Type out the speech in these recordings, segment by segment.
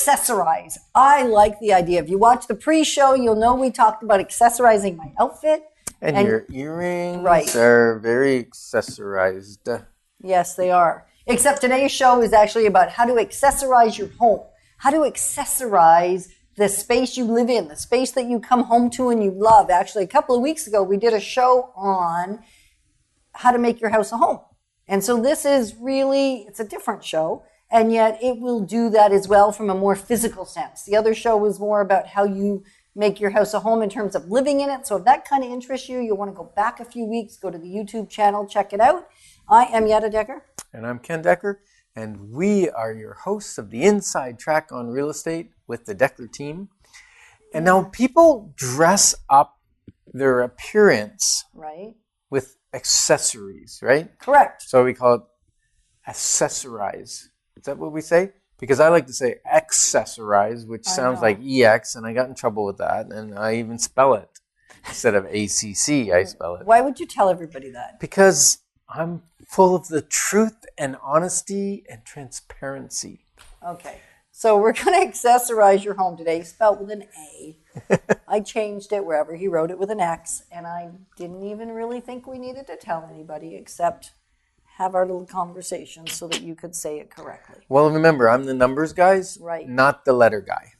accessorize. I like the idea. If you watch the pre-show, you'll know we talked about accessorizing my outfit. And your earrings are very accessorized. Yes, they are. Except today's show is actually about how to accessorize your home. How to accessorize the space you live in, the space that you come home to and you love. Actually, a couple of weeks ago, we did a show on how to make your house a home. And so this is really, it's a different show, and yet it will do that as well from a more physical sense. The other show was more about how you make your house a home in terms of living in it. So if that kind of interests you, you'll want to go back a few weeks, go to the YouTube channel, check it out. I am Yetta Decker. And I'm Ken Decker. And we are your hosts of the Inside Track on Real Estate with the Decker team. And now people dress up their appearance with accessories, right? Correct. So we call it accessorize. Is that what we say? Because I like to say accessorize, which sounds like EX, and I got in trouble with that, and I even spell it. Instead of ACC, I spell it. Why would you tell everybody that? Because I'm full of the truth and honesty and transparency. Okay. So we're going to accessorize your home today, spelled with an A. I changed it wherever he wrote it with an X, and I didn't even really think we needed to tell anybody except have our little conversation so that you could say it correctly. Well, remember, I'm the numbers guys, not the letter guy.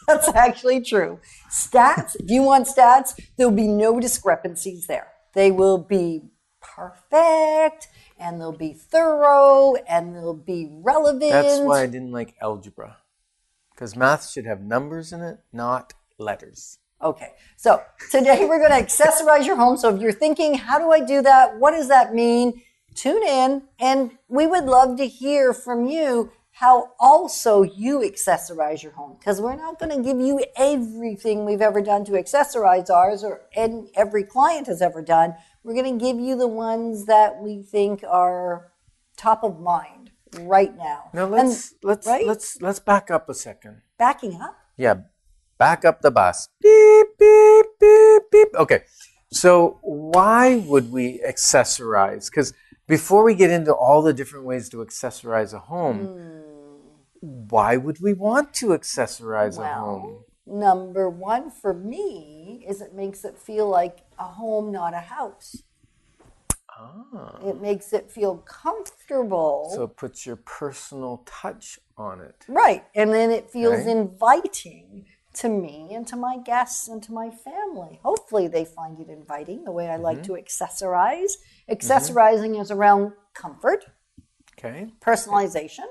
That's actually true. Stats, if you want stats, there'll be no discrepancies there. They will be perfect, and they'll be thorough, and they'll be relevant. That's why I didn't like algebra. Because math should have numbers in it, not letters. Okay, so today we're going to accessorize your home. So if you're thinking, how do I do that? What does that mean? Tune in, and we would love to hear from you how also you accessorize your home. Because we're not going to give you everything we've ever done to accessorize ours or every client has ever done. We're going to give you the ones that we think are top of mind right now. Now let's back up a second. Backing up? Yeah, back up the bus. Beep, beep, beep, beep. Okay, so why would we accessorize? Because before we get into all the different ways to accessorize a home, why would we want to accessorize a home? Number one for me is it makes it feel like a home, not a house. It makes it feel comfortable. So it puts your personal touch on it. Right. And then it feels inviting to me and to my guests and to my family. Hopefully they find it inviting the way I like to accessorize. Accessorizing is around comfort, personalization.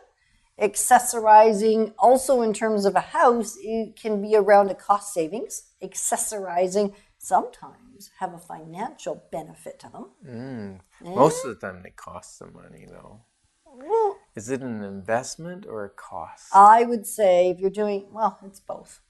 Accessorizing also in terms of a house, it can be around a cost savings. Accessorizing sometimes have a financial benefit to them. Most of the time they cost some money though. Well, is it an investment or a cost? I would say if you're doing, well, it's both.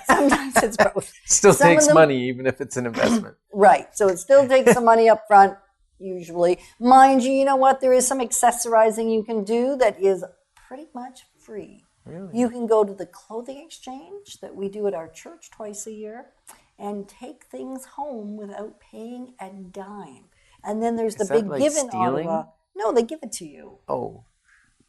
Sometimes it's both. Still takes money even if it's an investment. Right. So it still takes some money up front usually. Mind you, you know what? There is some accessorizing you can do that is pretty much free. Really? You can go to the clothing exchange that we do at our church twice a year and take things home without paying a dime. And then there's the big give in Ottawa. No, they give it to you. Oh,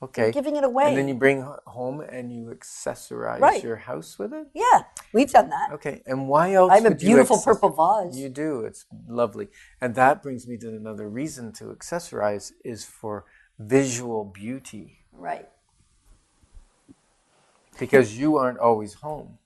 okay. They're giving it away. And then you bring home and you accessorize your house with it? Yeah, we've done that. Okay, and why else I have a beautiful purple vase. You do, it's lovely. And that brings me to another reason to accessorize is for visual beauty. Right. Because you aren't always home.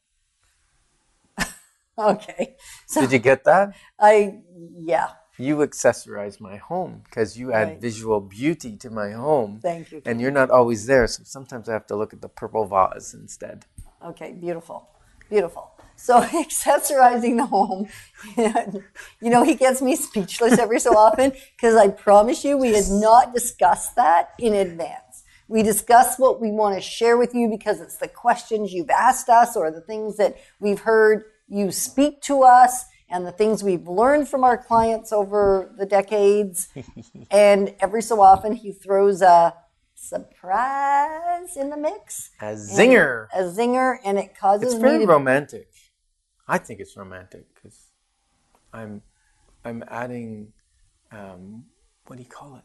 Okay. So, did you get that? Yeah. You accessorize my home because you add visual beauty to my home. Thank you. And you're not always there, so sometimes I have to look at the purple vase instead. Okay, beautiful. Beautiful. So accessorizing the home, you know, he gets me speechless every so often because I promise you we had not discussed that in advance. We discuss what we want to share with you because it's the questions you've asked us or the things that we've heard you speak to us and the things we've learned from our clients over the decades. And every so often he throws a surprise in the mix. A zinger. And it causes It's very romantic. I think it's romantic because I'm adding, what do you call it?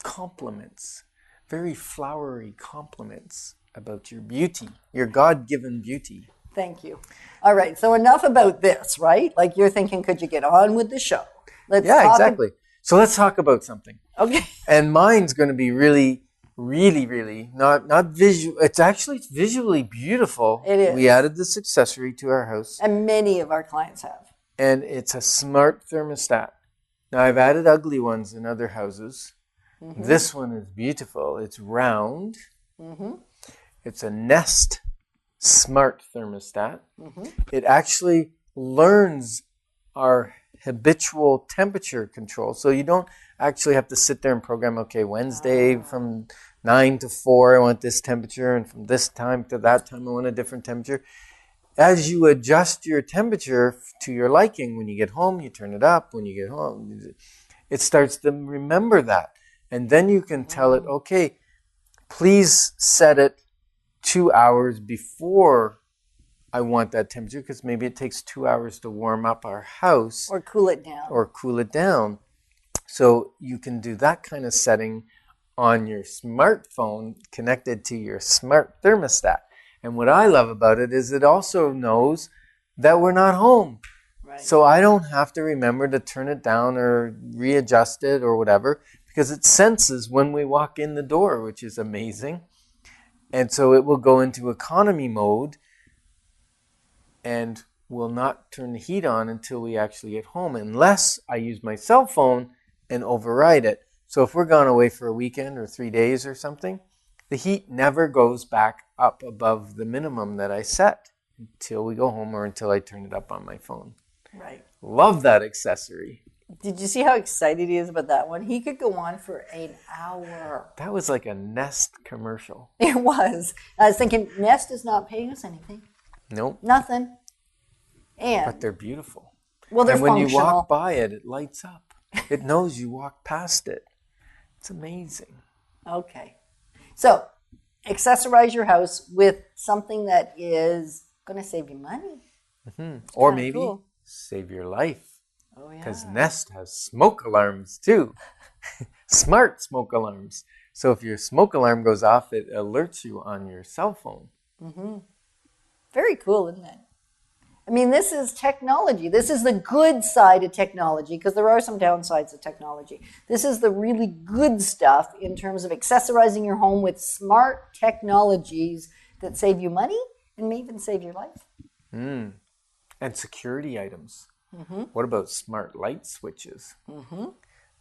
Compliments. Very flowery compliments about your beauty, your God-given beauty. Thank you. All right. So enough about this, right? Like you're thinking, could you get on with the show? Yeah, exactly. So let's talk about something. Okay. And mine's going to be really, not visual. It's visually beautiful. It is. We added this accessory to our house. And many of our clients have. And it's a smart thermostat. Now, I've added ugly ones in other houses. Mm-hmm. This one is beautiful. It's round. Mm-hmm. It's a Nest smart thermostat. Mm-hmm. It actually learns our habitual temperature control. So you don't actually have to sit there and program, okay, Wednesday from 9 to 4, I want this temperature, and from this time to that time, I want a different temperature. As you adjust your temperature to your liking, when you get home, you turn it up. When you get home, it starts to remember that. And then you can tell it, okay, please set it 2 hours before I want that temperature, because maybe it takes 2 hours to warm up our house. Or cool it down. So you can do that kind of setting on your smartphone connected to your smart thermostat. And what I love about it is it also knows that we're not home. Right. So I don't have to remember to turn it down or readjust it or whatever, because it senses when we walk in the door, which is amazing. And so it will go into economy mode and will not turn the heat on until we actually get home, unless I use my cell phone and override it. So if we're gone away for a weekend or 3 days or something, the heat never goes back up above the minimum that I set until we go home or until I turn it up on my phone. Right. Love that accessory. Did you see how excited he is about that one? He could go on for an hour. That was like a Nest commercial. It was. I was thinking, Nest is not paying us anything. Nope. Nothing. But they're beautiful. Well, they're functional. And when you walk by it, it lights up. It knows you walk past it. It's amazing. Okay. So, accessorize your house with something that is going to save you money. Mm-hmm. Or maybe save your life. Oh, yeah. Because Nest has smoke alarms too. Smart smoke alarms. So if your smoke alarm goes off, it alerts you on your cell phone. Mm-hmm. Very cool, isn't it? I mean, this is technology. This is the good side of technology, because there are some downsides of technology. This is the really good stuff in terms of accessorizing your home with smart technologies that save you money and may even save your life. And security items. Mm-hmm. What about smart light switches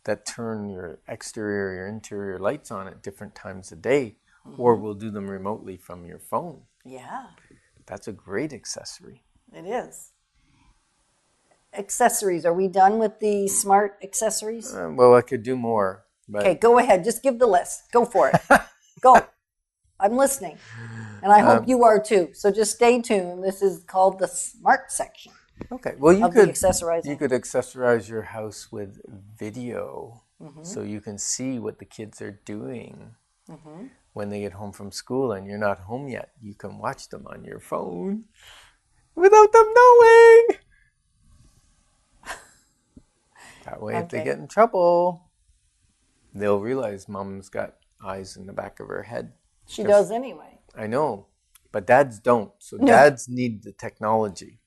that turn your exterior or your interior lights on at different times of day, or will do them remotely from your phone? Yeah. That's a great accessory. It is. Accessories. Are we done with the smart accessories? Well, I could do more. But... Okay, go ahead. Just give the list. Go for it. Go. I'm listening. And I hope you are too. So just stay tuned. This is called the smart section. Okay. Well, you could accessorize your house with video, so you can see what the kids are doing when they get home from school and you're not home yet. You can watch them on your phone without them knowing. That way, if they get in trouble, they'll realize Mom's got eyes in the back of her head. She does anyway. I know, but dads don't. So dads need the technology.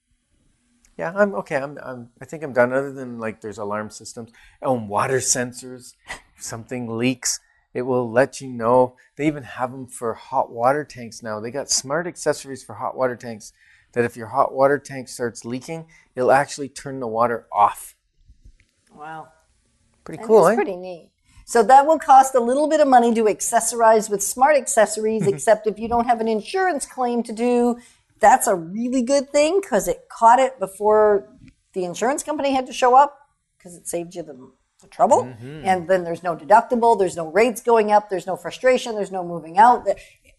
Yeah, I'm okay. I think I'm done. Other than like, there's alarm systems and water sensors. If something leaks, it will let you know. They even have them for hot water tanks now. They got smart accessories for hot water tanks that if your hot water tank starts leaking, it'll actually turn the water off. Wow. Pretty cool, That's pretty neat. So that will cost a little bit of money to accessorize with smart accessories, except if you don't have an insurance claim to do, that's a really good thing, because it caught it before the insurance company had to show up, because it saved you the trouble. And then there's no deductible, there's no rates going up, there's no frustration, there's no moving out.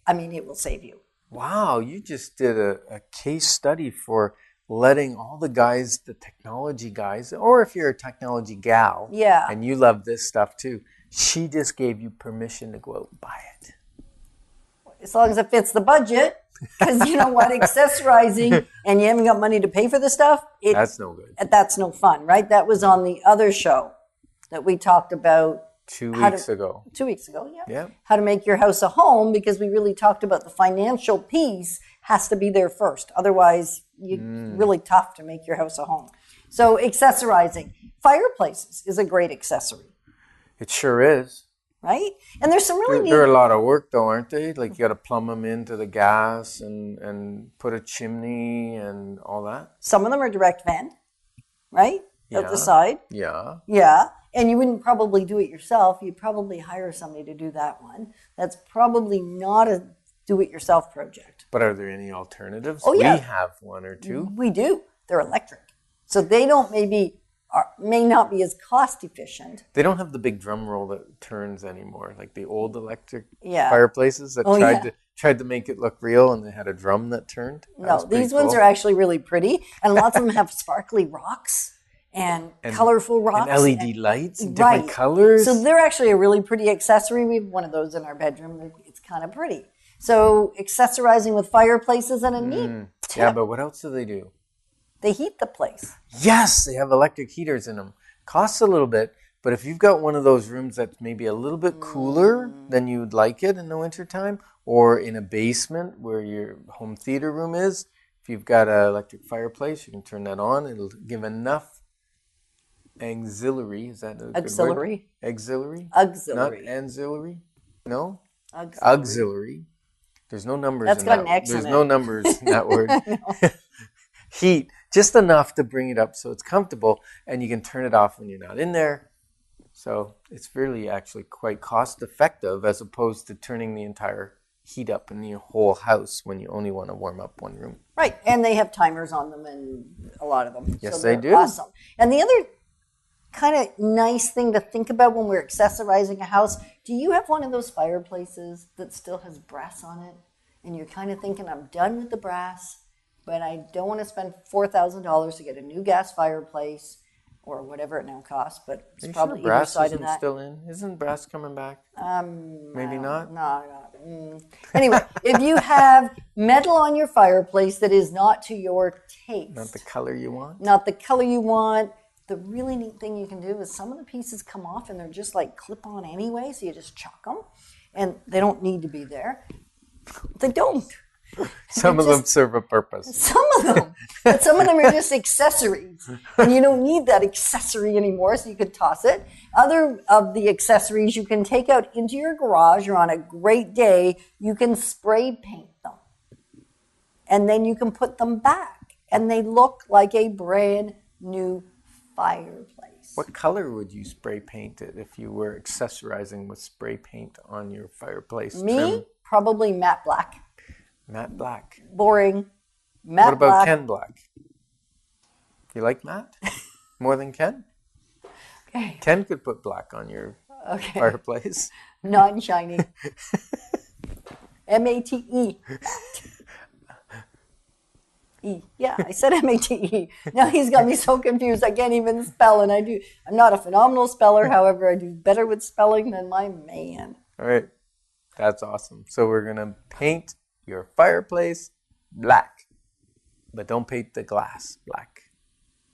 I mean, it will save you. Wow, you just did a case study for letting all the guys, the technology guys, or if you're a technology gal, and you love this stuff too, she just gave you permission to go out and buy it. As long as it fits the budget, because you know what, accessorizing and you haven't got money to pay for the stuff, that's no good. That's no fun, right? That was on the other show that we talked about 2 how to, weeks ago. 2 weeks ago, yeah. Yeah. How to make your house a home, because we really talked about the financial piece has to be there first. Otherwise, it's really tough to make your house a home. So accessorizing. Fireplaces is a great accessory, It sure is. right? And there's some really They're neat. a lot of work, though, aren't they? Like you got to plumb them into the gas and put a chimney and all that. Some of them are direct vent, right? Out the Yeah. side. Yeah. Yeah. And you wouldn't probably do it yourself. You'd probably hire somebody to do that one. That's probably not a do-it-yourself project. But are there any alternatives? Oh, yeah. We have one or two. We do. They're electric. So they don't may not be as cost efficient. They don't have the big drum roll that turns anymore, like the old electric Yeah. fireplaces that Oh, tried to make it look real, and they had a drum that turned. That No, was pretty these ones cool. are actually really pretty. And lots of them have sparkly rocks and colorful rocks. And LED lights in Right. different colors. So they're actually a really pretty accessory. We have one of those in our bedroom. It's kind of pretty. So accessorizing with fireplaces and a neat tip. Yeah, but what else do they do? They heat the place. Yes, they have electric heaters in them. Costs a little bit, but if you've got one of those rooms that's maybe a little bit cooler than you'd like it in the wintertime, or in a basement where your home theater room is, if you've got an electric fireplace, you can turn that on. It'll give enough auxiliary. Is that a good word? Auxiliary. Auxiliary? Auxiliary. Not ancillary? No? Auxiliary. Auxiliary. There's no numbers That's in got that. an X in There's it. no numbers in that word. Heat, just enough to bring it up so it's comfortable, and you can turn it off when you're not in there. So it's really actually quite cost effective as opposed to turning the entire heat up in your whole house when you only want to warm up one room. Right. And they have timers on them, and a lot of them. Yes, So they they're do. Awesome. And the other kind of nice thing to think about when we're accessorizing a house, do you have one of those fireplaces that still has brass on it? And you're kind of thinking, I'm done with the brass, but I don't want to spend $4,000 to get a new gas fireplace or whatever it now costs, but it's Are you probably sure either brass side of isn't that. still in? Isn't brass coming back? Maybe not. No. Anyway, if you have metal on your fireplace that is not to your taste, Not the color you want? not the color you want, the really neat thing you can do is some of the pieces come off and they're just like clip on anyway, so you just chuck them, and they don't need to be there. They don't. Some of them serve a purpose. Some of them. But some of them are just accessories. And you don't need that accessory anymore, so you could toss it. Other of the accessories you can take out into your garage, or on a great day, you can spray paint them. And then you can put them back. And they look like a brand new fireplace. What color would you spray paint it if you were accessorizing with spray paint on your fireplace? Me? Trim? Probably matte black. Matte black. Boring. Matte What about black. Ken Black? You like matte more than Ken? Okay. Ken could put black on your Okay. fireplace. Non-shiny. M-A-T-E. E. Yeah, I said M-A-T-E. Now he's got me so confused I can't even spell, and I'm not a phenomenal speller, however, I do better with spelling than my man. All right. That's awesome. So we're going to paint your fireplace black, but don't paint the glass black.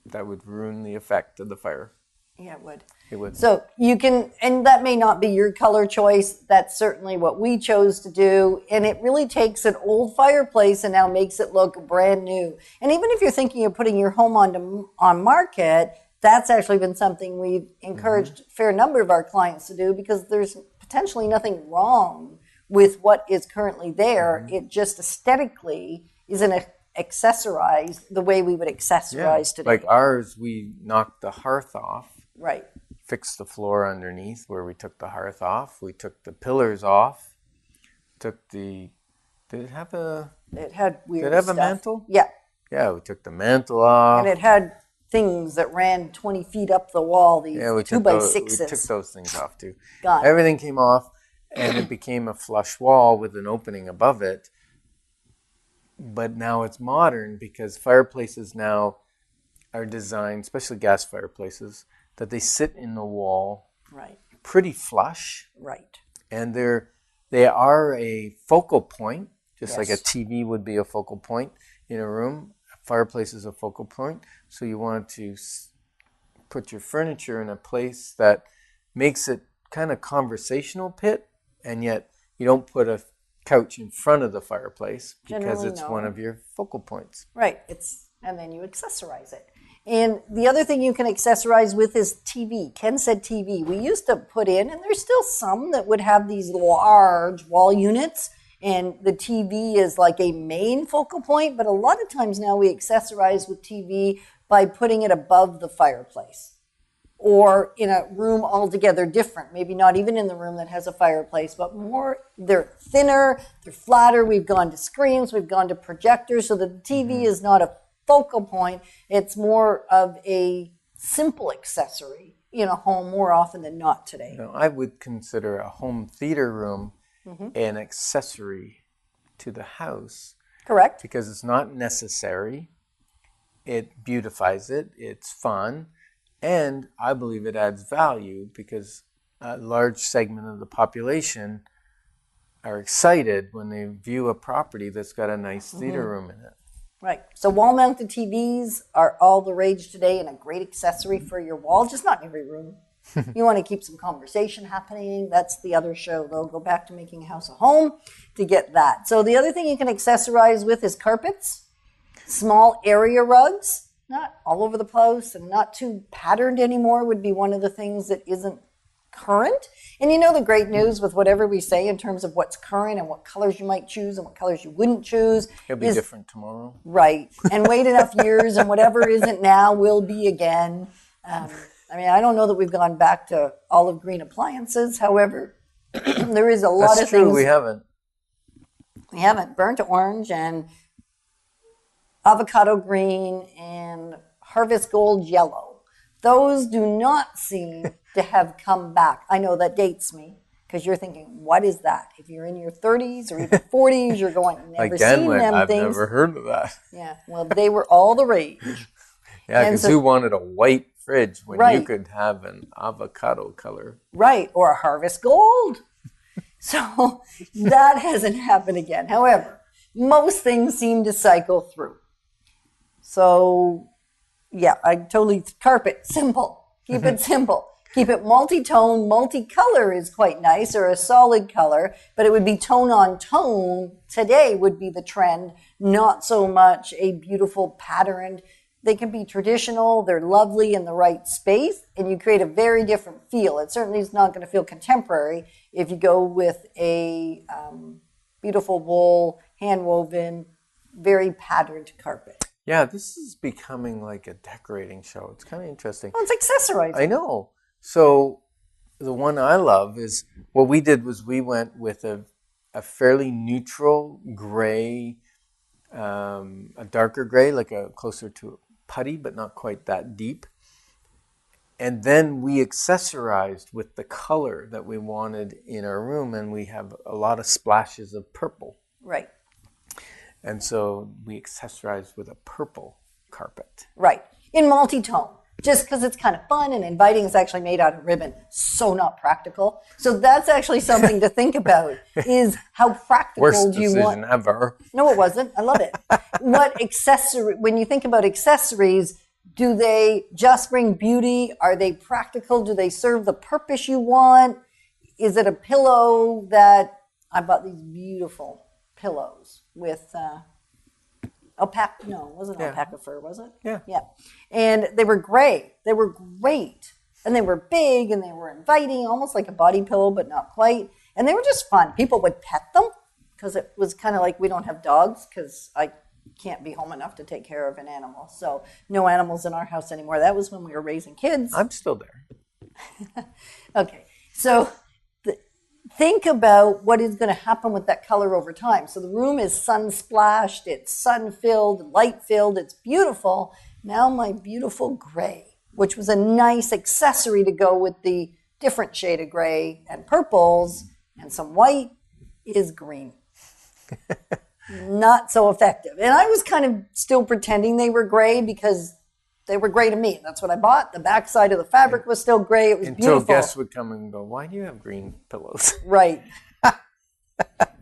That would ruin the effect of the fire. Yeah, it would. It would. So you can, and that may not be your color choice. That's certainly what we chose to do. And it really takes an old fireplace and now makes it look brand new. And even if you're thinking of putting your home on market, that's actually been something we've encouraged a fair number of our clients to do, because there's potentially nothing wrong with what is currently there. It just aesthetically isn't accessorized the way we would accessorize today. Like ours, we knocked the hearth off. Right. Fixed the floor underneath where we took the hearth off. We took the pillars off. Did it have a It had weird Did it have stuff. a mantle? Yeah. Yeah, we took the mantle off. And it had things that ran 20 feet up the wall, these Yeah, we 2x6s. took those things off too. Gone. Everything came off, and it became a flush wall with an opening above it. But now it's modern, because fireplaces now are designed, especially gas fireplaces, that they sit in the wall Right. pretty flush, Right. and they are a focal point, just like a Yes. TV would be a focal point in a room. A fireplace is a focal point, so you want to put your furniture in a place that makes it kind of conversational pit, and yet you don't put a couch in front of the fireplace because Generally, it's no. one of your focal points. Right. And then you accessorize it. And the other thing you can accessorize with is TV. Ken said TV. We used to put in, and there's still some that would have these large wall units, and the TV is like a main focal point, but a lot of times now we accessorize with TV by putting it above the fireplace or in a room altogether different, maybe not even in the room that has a fireplace, but more, they're thinner, they're flatter. We've gone to screens, we've gone to projectors, so that the TV is not a focal point. It's more of a simple accessory in a home more often than not today. You know, I would consider a home theater room an accessory to the house. Correct. Because it's not necessary. It beautifies it. It's fun. And I believe it adds value because a large segment of the population are excited when they view a property that's got a nice theater room in it. Right. So wall-mounted TVs are all the rage today and a great accessory for your wall, just not in every room. You want to keep some conversation happening. That's the other show, though. Go back to Making a House a Home to get that. So the other thing you can accessorize with is carpets, small area rugs, not all over the place and not too patterned anymore would be one of the things that isn't current. And you know the great news with whatever we say in terms of what's current and what colors you might choose and what colors you wouldn't choose. It'll be different tomorrow. Right. And wait enough years and whatever isn't now will be again. I mean, I don't know that we've gone back to olive green appliances. However, there is a lot That's of true, things. we haven't. We haven't. Burnt orange and avocado green and harvest gold yellow. Those do not seem to have come back. I know that dates me because you're thinking, what is that? If you're in your 30s or even 40s, you're going, never seen them I've things. never heard of that. Yeah, well, they were all the rage. Yeah, And because so- who wanted a white fridge when you Right. could have an avocado color? Right, or a harvest gold. So that hasn't happened again. However, most things seem to cycle through. So, yeah, I totally, carpet, simple. Keep it simple. Keep it multi-tone, multi-color is quite nice, or a solid color, but it would be tone on tone. Today would be the trend, not so much a beautiful patterned. They can be traditional, they're lovely in the right space, and you create a very different feel. It certainly is not going to feel contemporary if you go with a beautiful wool, hand-woven, very patterned carpet. Yeah, this is becoming like a decorating show. It's kind of interesting. Well, it's accessorizing. I know. So the one I love is, what we did was we went with a fairly neutral gray, a darker gray, like a closer to putty, but not quite that deep. And then we accessorized with the color that we wanted in our room, and we have a lot of splashes of purple. Right. And so we accessorized with a purple carpet. Right. In multi-tone. Just because it's kind of fun and inviting. It's actually made out of ribbon. So not practical. So that's actually something to think about, is how practical Worst do you decision want. ever. No, it wasn't. I love it. What accessory, when you think about accessories, do they just bring beauty? Are they practical? Do they serve the purpose you want? Is it a pillow that, I bought these beautiful pillows with alpaca, no, it wasn't alpaca fur, was it? Yeah. Yeah. And they were gray. They were great. And they were big and they were inviting, almost like a body pillow, but not quite. And they were just fun. People would pet them because it was kind of like, we don't have dogs because I can't be home enough to take care of an animal. So no animals in our house anymore. That was when we were raising kids. I'm still there. Okay. So think about what is going to happen with that color over time. So the room is sun splashed, it's sun filled, light filled, it's beautiful. Now my beautiful gray, which was a nice accessory to go with the different shade of gray and purples and some white, is green. Not so effective. And I was kind of still pretending they were gray because they were gray to me. That's what I bought. The backside of the fabric was still gray. It was Until beautiful. guests would come and go, why do you have green pillows? Right.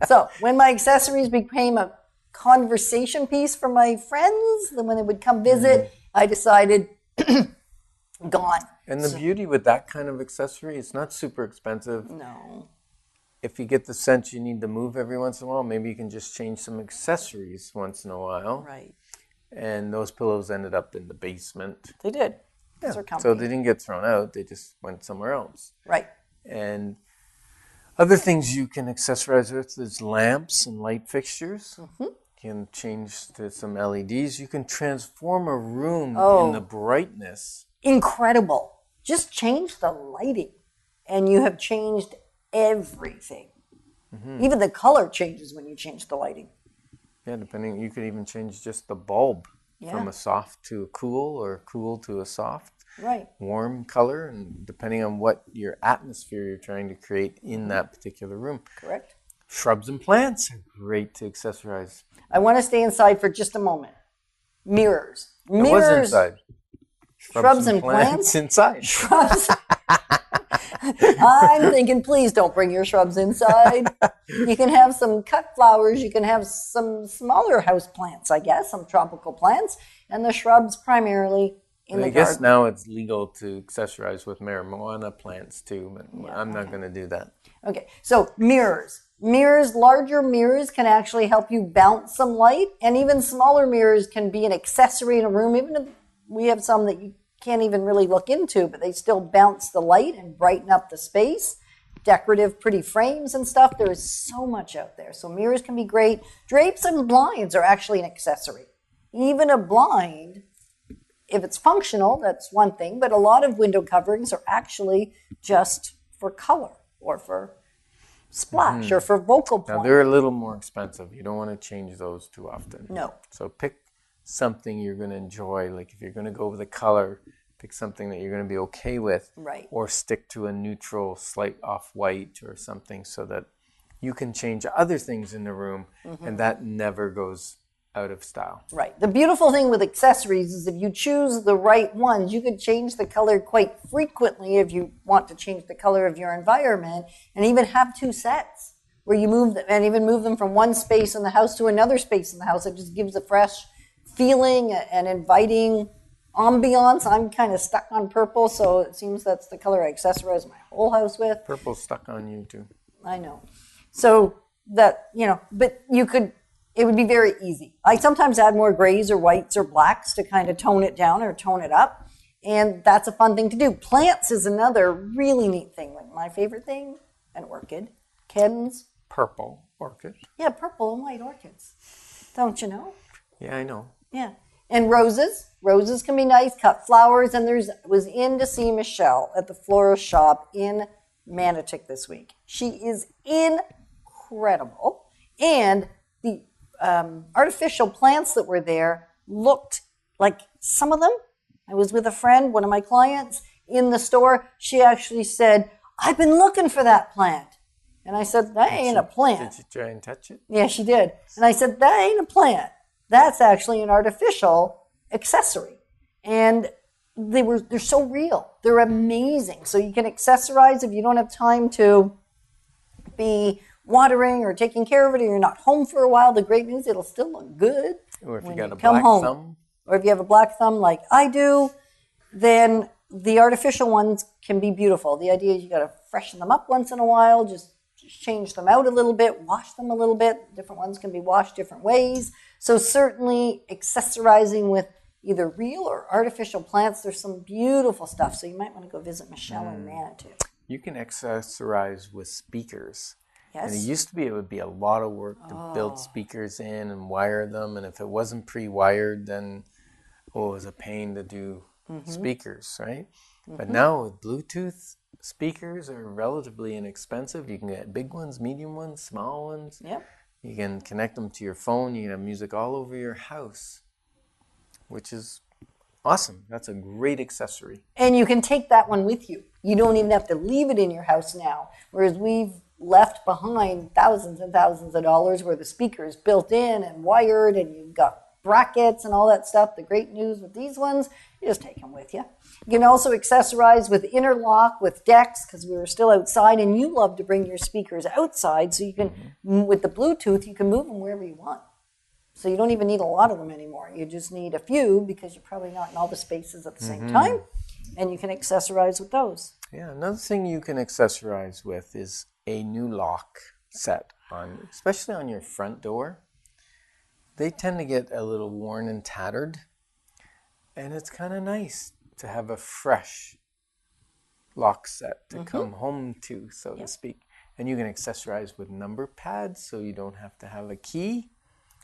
So when my accessories became a conversation piece for my friends, then when they would come visit, I decided gone. And the beauty with that kind of accessory, it's not super expensive. No. If you get the sense you need to move every once in a while, maybe you can just change some accessories once in a while. Right. And those pillows ended up in the basement. They did. Yeah. Those are comfy. So they didn't get thrown out. They just went somewhere else. Right. And other things you can accessorize with is lamps and light fixtures. You can change to some LEDs. You can transform a room in the brightness. Incredible. Just change the lighting and you have changed everything. Even the color changes when you change the lighting. Yeah, depending, you could even change just the bulb from a soft to a cool or cool to a soft. Right. Warm color, and depending on what your atmosphere you're trying to create in that particular room. Correct. Shrubs and plants are great to accessorize. I want to stay inside for just a moment. Mirrors. It was inside. Shrubs and plants? Inside. Shrubs. I'm thinking, please don't bring your shrubs inside. You can have some cut flowers. You can have some smaller house plants, I guess, some tropical plants, and the shrubs primarily in the garden. I guess now it's legal to accessorize with marijuana plants too, but I'm not going to do that. Okay, so mirrors. Larger mirrors can actually help you bounce some light, and even smaller mirrors can be an accessory in a room. Even if we have some that you can't even really look into, but they still bounce the light and brighten up the space. Decorative, pretty frames and stuff. There is so much out there. So mirrors can be great. Drapes and blinds are actually an accessory. Even a blind, if it's functional, that's one thing, but a lot of window coverings are actually just for color or for splash or for vocal point. Now, they're a little more expensive. You don't want to change those too often. No. So pick something you're going to enjoy. Like if you're going to go with a color, pick something that you're going to be okay with. Right. Or stick to a neutral, slight off-white or something so that you can change other things in the room and that never goes out of style. Right. The beautiful thing with accessories is if you choose the right ones, you could change the color quite frequently if you want to change the color of your environment, and even have two sets where you move them, and even move them from one space in the house to another space in the house. It just gives a fresh feeling and inviting ambiance. I'm kind of stuck on purple, so it seems that's the color I accessorize my whole house with. Purple's stuck on you too. I know. So that, but it would be very easy. I sometimes add more grays or whites or blacks to kind of tone it down or tone it up. And that's a fun thing to do. Plants is another really neat thing. Like my favorite thing, an orchid. Ken's. Purple orchid. Yeah, purple and white orchids. Don't you know? Yeah, I know. Yeah. And roses. Roses can be nice, cut flowers. And was in to see Michelle at the florist shop in Manotick this week. She is incredible. And the artificial plants that were there looked like some of them. I was with a friend, one of my clients, in the store. She actually said, I've been looking for that plant. And I said, that ain't a plant. Did you try and touch it? Yeah, she did. And I said, that ain't a plant. That's actually an artificial accessory. And they're so real. They're amazing. So you can accessorize if you don't have time to be watering or taking care of it, or you're not home for a while. The great news, it'll still look good. Or if when you got a come black home. thumb. Or if you have a black thumb like I do, then the artificial ones can be beautiful. The idea is you got to freshen them up once in a while, just change them out a little bit, wash them a little bit. Different ones can be washed different ways. So certainly accessorizing with either real or artificial plants, there's some beautiful stuff. So you might want to go visit Michelle in Manitou. You can accessorize with speakers. Yes. And it would be a lot of work to build speakers in and wire them. And if it wasn't pre-wired, then it was a pain to do speakers, right? But now with Bluetooth, speakers are relatively inexpensive. You can get big ones, medium ones, small ones. Yep. You can connect them to your phone. You can have music all over your house, which is awesome. That's a great accessory. And you can take that one with you. You don't even have to leave it in your house now. Whereas we've left behind thousands and thousands of dollars where the speaker is built in and wired and you've got brackets and all that stuff. The great news with these ones, you just take them with you. You can also accessorize with interlock, with decks, because we were still outside, and you love to bring your speakers outside, so you can, with the Bluetooth, you can move them wherever you want. So you don't even need a lot of them anymore. You just need a few, because you're probably not in all the spaces at the same time. and you can accessorize with those. Yeah, another thing you can accessorize with is a new lock set on, especially on your front door. They tend to get a little worn and tattered, and it's kind of nice to have a fresh lock set to come home to, so to speak. And you can accessorize with number pads, so you don't have to have a key.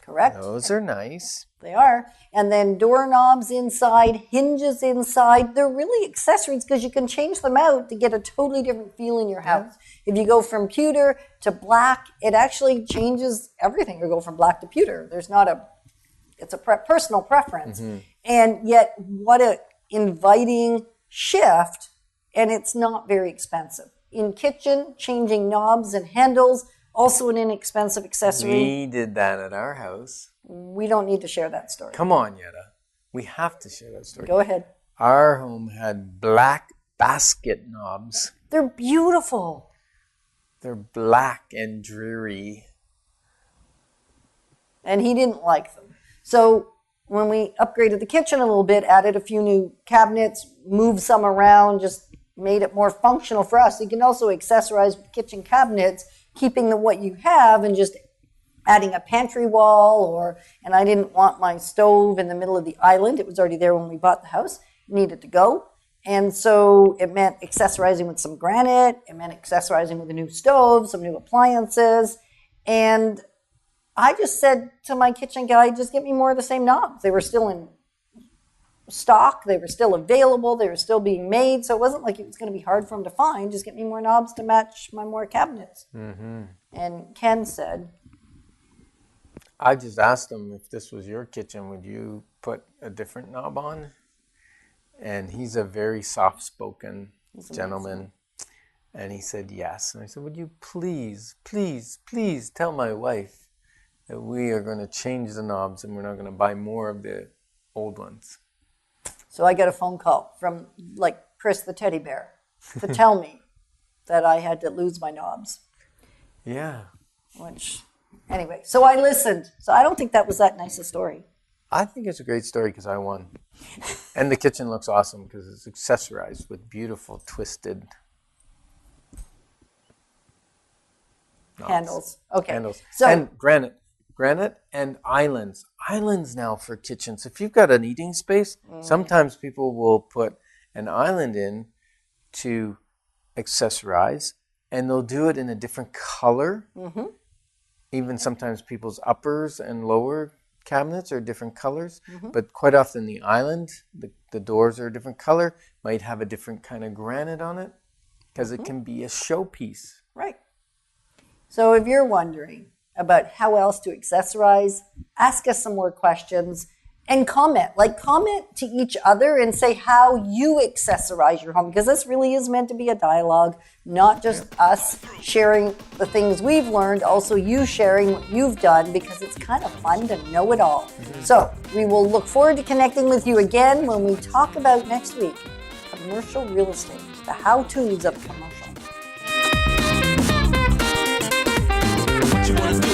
Correct. Those are nice. They are. And then doorknobs inside, hinges inside. They're really accessories because you can change them out to get a totally different feel in your house. If you go from pewter to black, it actually changes everything. You go from black to pewter. There's not it's a personal preference. And yet, what a inviting shift, and it's not very expensive. In kitchen, changing knobs and handles, also an inexpensive accessory. We did that at our house. We don't need to share that story. Come on, Yetta. We have to share that story. Go ahead. Our home had black basket knobs. They're beautiful. They're black and dreary. And he didn't like them. So when we upgraded the kitchen a little bit, added a few new cabinets, moved some around, just made it more functional for us. You can also accessorize with kitchen cabinets, keeping what you have and just adding a pantry wall, and I didn't want my stove in the middle of the island. It was already there when we bought the house. It needed to go. And so it meant accessorizing with some granite. It meant accessorizing with a new stove, some new appliances. And I just said to my kitchen guy, just get me more of the same knobs. They were still in stock. They were still available. They were still being made. So it wasn't like it was going to be hard for him to find. Just get me more knobs to match my more cabinets. And Ken said, I just asked him, if this was your kitchen, would you put a different knob on? And he's a very soft-spoken gentleman. And he said yes. And I said, would you please, please, please tell my wife that we are going to change the knobs and we're not going to buy more of the old ones. So I got a phone call from Chris the teddy bear to tell me that I had to lose my knobs. Yeah. Anyway, so I listened. So I don't think that was that nice a story. I think it's a great story because I won. And the kitchen looks awesome because it's accessorized with beautiful twisted knobs. Handles. Okay. Handles. So, and granite and islands. Islands now for kitchens. If you've got an eating space, sometimes people will put an island in to accessorize, and they'll do it in a different color. Even sometimes people's uppers and lower cabinets are different colors, but quite often the island, the doors are a different color, might have a different kind of granite on it because it can be a showpiece. Right. So if you're wondering about how else to accessorize, ask us some more questions and comment. Comment to each other and say how you accessorize your home, because this really is meant to be a dialogue, not just us sharing the things we've learned, also you sharing what you've done, because it's kind of fun to know it all. So we will look forward to connecting with you again when we talk about next week commercial real estate, the how-tos of commercial. You wanna